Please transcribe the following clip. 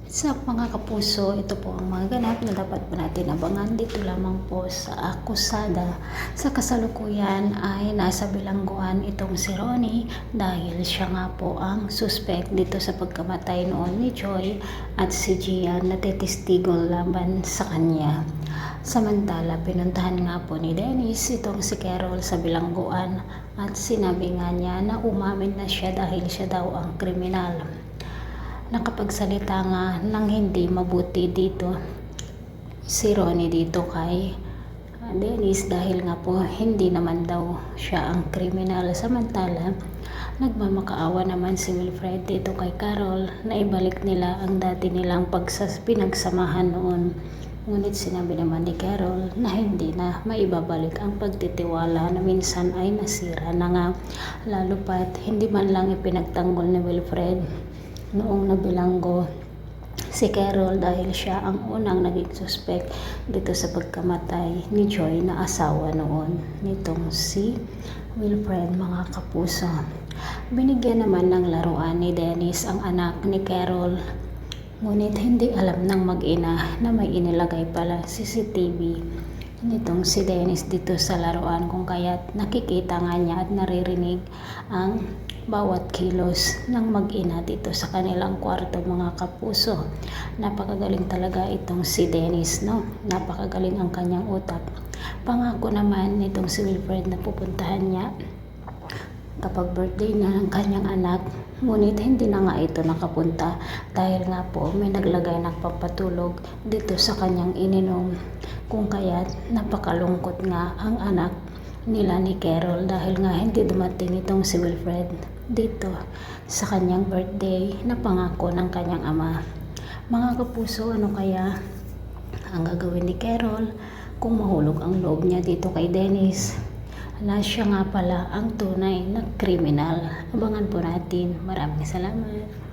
Sa mga kapuso, ito po ang mga ganap na dapat po natin abangan dito lamang po sa akusada. Sa kasalukuyan ay nasa bilangguan itong si Ronnie dahil siya nga po ang suspect dito sa pagkamatay noon ni Joy at si Gian na testigo laban sa kanya. Samantala, pinuntahan nga po ni Dennis itong si Carol sa bilangguan at sinabi nga niya na umamin na siya dahil siya daw ang kriminal. Nakapagsalita nga ng hindi mabuti dito si Ronnie dito kay Dennis dahil nga po hindi naman daw siya ang kriminal. Samantala, nagmamakaawa naman si Wilfred dito kay Carol na ibalik nila ang dati nilang pinagsamahan noon. Ngunit sinabi naman ni Carol na hindi na maibabalik ang pagtitiwala na minsan ay nasira na nga, lalo pat hindi man lang ipinagtanggol ni Wilfred noong nabilanggo si Carol dahil siya ang unang naging suspect dito sa pagkamatay ni Joy na asawa noon nitong si Wilfred, mga kapuso. Binigyan naman ng laruan ni Dennis ang anak ni Carol, ngunit hindi alam ng mag-ina na may inilagay pala CCTV nitong si Dennis dito sa laruan, kung kaya't nakikita nga niya at naririnig ang bawat kilos ng mag-ina dito sa kanilang kwarto, mga kapuso. Napakagaling talaga itong si Dennis, no? Napakagaling ang kanyang utak. Pangako naman nitong si Wilfred na pupuntahan niya kapag birthday na ng kanyang anak, ngunit hindi na nga ito nakapunta dahil nga po may naglagay ng papatulog dito sa kanyang ininom, kung kaya't napakalungkot nga ang anak nila ni Carol dahil nga hindi dumating itong si Wilfred dito sa kanyang birthday na pangako ng kanyang ama. Mga kapuso, ano kaya ang gagawin ni Carol kung mahulog ang loob niya dito kay Dennis na siya nga pala ang tunay na kriminal? Abangan po natin. Maraming salamat.